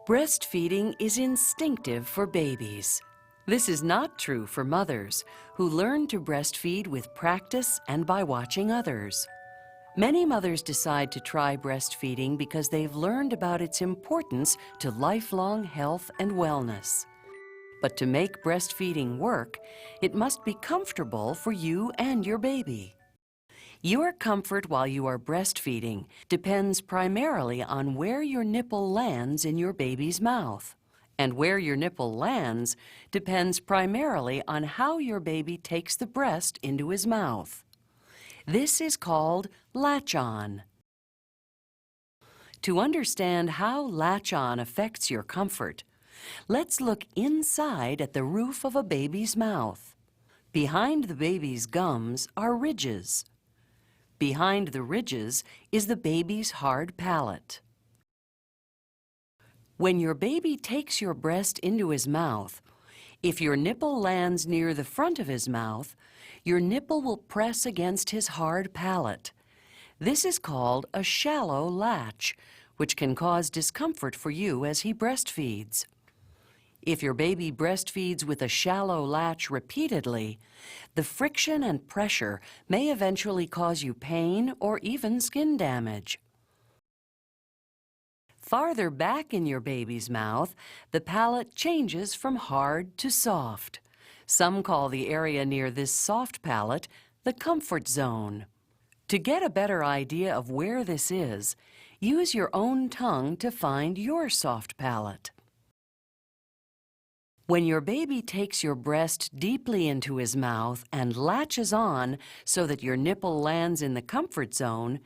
Breastfeeding is instinctive for babies. This is not true for mothers, who learn to breastfeed with practice and by watching others. Many mothers decide to try breastfeeding because they've learned about its importance to lifelong health and wellness. But to make breastfeeding work, it must be comfortable for you and your baby. Your comfort while you are breastfeeding depends primarily on where your nipple lands in your baby's mouth. And where your nipple lands depends primarily on how your baby takes the breast into his mouth. This is called latch-on. To understand how latch-on affects your comfort, let's look inside at the roof of a baby's mouth. Behind the baby's gums are ridges. Behind the ridges is the baby's hard palate. When your baby takes your breast into his mouth, if your nipple lands near the front of his mouth, your nipple will press against his hard palate. This is called a shallow latch, which can cause discomfort for you as he breastfeeds. If your baby breastfeeds with a shallow latch repeatedly, the friction and pressure may eventually cause you pain or even skin damage. Farther back in your baby's mouth, the palate changes from hard to soft. Some call the area near this soft palate the comfort zone. To get a better idea of where this is, use your own tongue to find your soft palate. When your baby takes your breast deeply into his mouth and latches on so that your nipple lands in the comfort zone,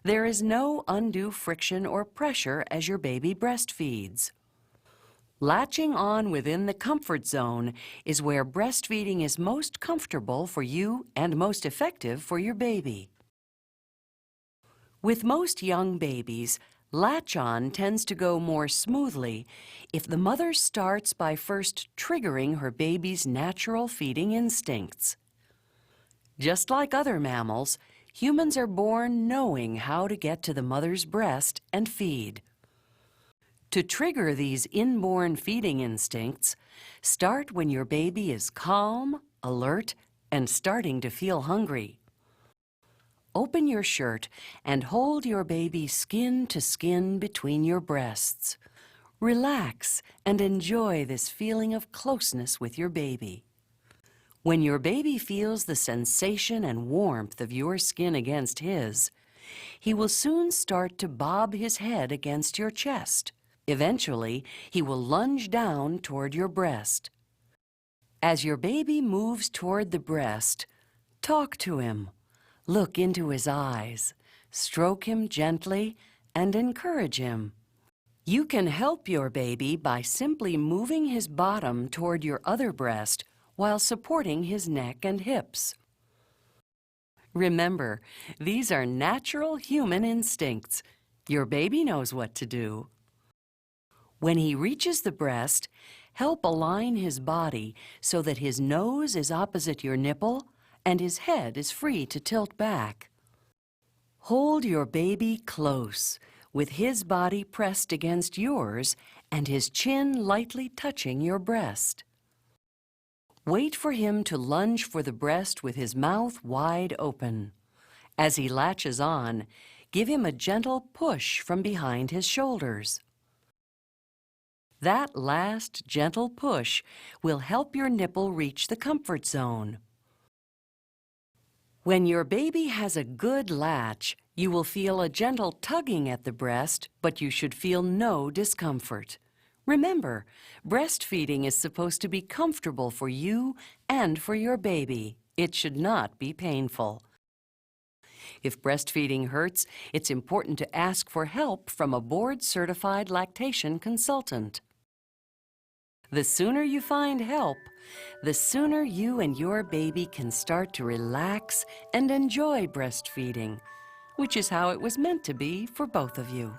there is no undue friction or pressure as your baby breastfeeds. Latching on within the comfort zone is where breastfeeding is most comfortable for you and most effective for your baby. With most young babies, latch-on tends to go more smoothly if the mother starts by first triggering her baby's natural feeding instincts. Just like other mammals, humans are born knowing how to get to the mother's breast and feed. To trigger these inborn feeding instincts, start when your baby is calm, alert, and starting to feel hungry. Open your shirt and hold your baby skin to skin between your breasts. Relax and enjoy this feeling of closeness with your baby. When your baby feels the sensation and warmth of your skin against his, he will soon start to bob his head against your chest. Eventually, he will lunge down toward your breast. As your baby moves toward the breast, talk to him. Look into his eyes, stroke him gently, and encourage him. You can help your baby by simply moving his bottom toward your other breast while supporting his neck and hips. Remember, these are natural human instincts. Your baby knows what to do. When he reaches the breast, help align his body so that his nose is opposite your nipple and his head is free to tilt back. Hold your baby close, with his body pressed against yours and his chin lightly touching your breast. Wait for him to lunge for the breast with his mouth wide open. As he latches on, give him a gentle push from behind his shoulders. That last gentle push will help your nipple reach the comfort zone. When your baby has a good latch, you will feel a gentle tugging at the breast, but you should feel no discomfort. Remember, breastfeeding is supposed to be comfortable for you and for your baby. It should not be painful. If breastfeeding hurts, it's important to ask for help from a board-certified lactation consultant. The sooner you find help, the sooner you and your baby can start to relax and enjoy breastfeeding, which is how it was meant to be for both of you.